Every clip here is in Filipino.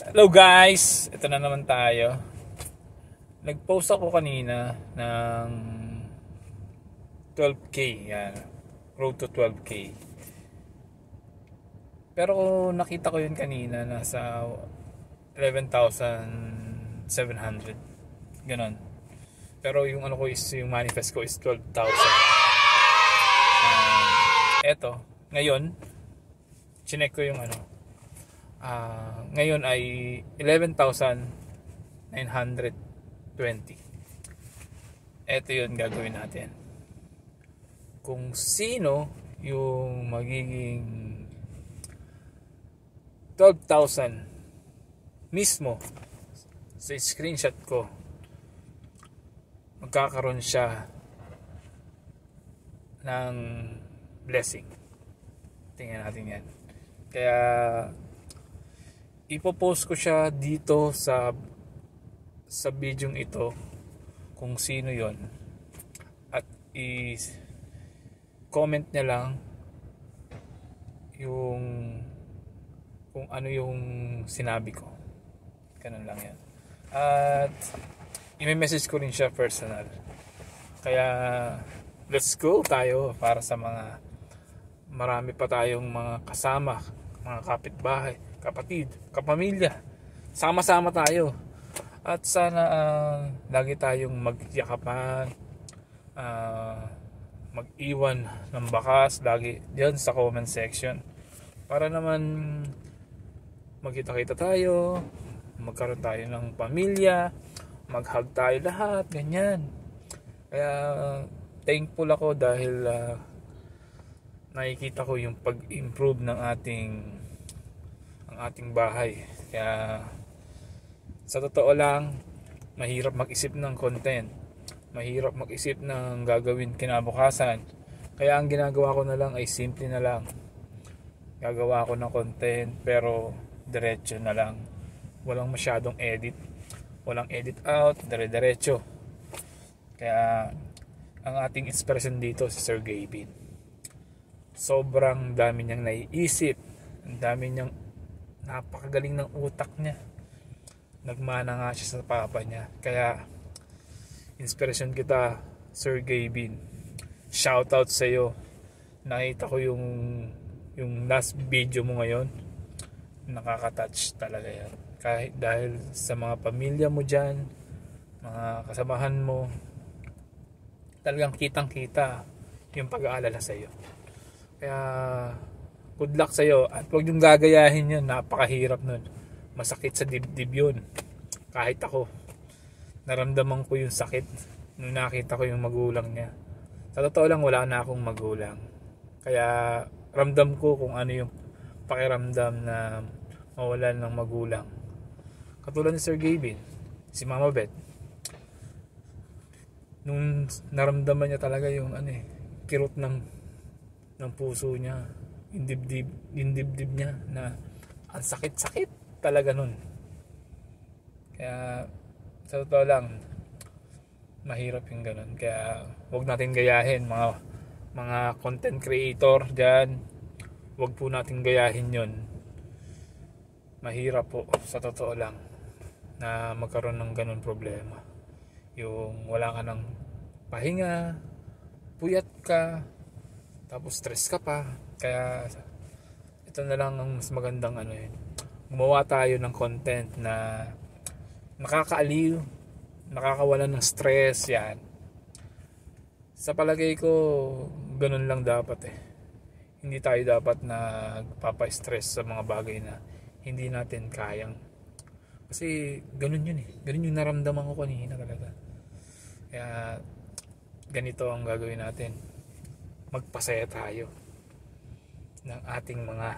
Hello guys! Ito na naman tayo. Nag-post ako kanina ng 12k. Yan. Road to 12k. Pero nakita ko yun kanina nasa 11,700. Ganon. Pero yung ano ko is, yung manifest ko is 12,000. Eto, ngayon, chinek ko yung ano. Ngayon ay 11,920. Ito yun gagawin natin. Kung sino yung magiging 12,000 mismo sa screenshot ko, magkakaroon siya ng blessing. Tingnan natin yan. Kaya ipopost ko siya dito sa video ito kung sino yon, at i-comment niya lang yung kung ano yung sinabi ko. Ganun lang yan. At i-message ko rin siya personal. Kaya let's go tayo para sa mga marami pa tayong mga kasama, mga kapitbahay, kapatid, kapamilya. Sama-sama tayo. At sana lagi tayong magyakapan, mag-iwan ng bakas lagi diyan sa comment section. Para naman magkita-kita tayo, magkaroon tayo ng pamilya, mag-hug tayo lahat, ganyan. Kaya thankful ako dahil nakikita ko yung pag-improve ng ating bahay. Kaya sa totoo lang, mahirap mag-isip ng content, mahirap mag-isip ng gagawin kinabukasan. Kaya ang ginagawa ko na lang ay simple na lang. Gagawa ako ng content pero diretso na lang, walang masyadong edit, walang edit out, dire-diretso. Kaya ang ating inspiration dito si Sir Gavin, sobrang dami niyang naiisip, ang dami niyang, napakagaling ng utak niya. Nagmana nga siya sa papa niya. Kaya inspiration kita, Sir Gavin. Shoutout sa iyo. Nakita ko yung last video mo ngayon. Nakaka-touch talaga yan. Kahit dahil sa mga pamilya mo dyan, mga kasamahan mo, talagang kitang-kita yung pag-aalala sa iyo. Kaya good luck sa iyo, at huwag yung gagayahin yun. Napakahirap nun. Masakit sa dibdib yun. Kahit ako, naramdaman ko yung sakit nung nakita ko yung magulang niya. Sa totoo lang, wala na akong magulang. Kaya ramdam ko kung ano yung pakiramdam na mawalan ng magulang. Katulad ni Sir Gavin, si Mama Beth, nung naramdaman niya talaga yung kirot ng puso niya, yung dibdib niya, na ang sakit-sakit talaga nun. Kaya sa totoo lang, mahirap yung ganun. Kaya huwag natin gayahin, mga content creator dyan, huwag po natin gayahin yun. Mahirap po sa totoo lang na magkaroon ng ganun problema, yung wala ka ng pahinga, puyat ka, tapos stress ka pa. Kaya ito na lang ang mas magandang gumawa tayo ng content na nakakaaliw, nakakawala ng stress. Yan, sa palagay ko ganun lang dapat Hindi tayo dapat nagpapa-stress sa mga bagay na hindi natin kayang. Kasi ganun yun ganun yung naramdaman ko kanina talaga. Kaya ganito ang gagawin natin, magpasaya tayo ng ating mga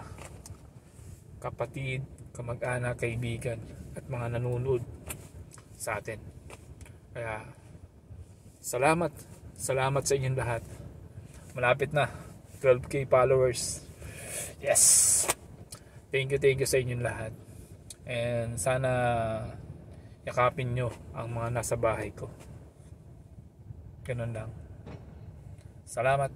kapatid, kamag-anak, kaibigan, at mga nanonood sa atin. Kaya salamat sa inyong lahat. Malapit na 12k followers. Yes, thank you sa inyong lahat. And sana yakapin nyo ang mga nasa bahay ko. Ganun lang. Salamat.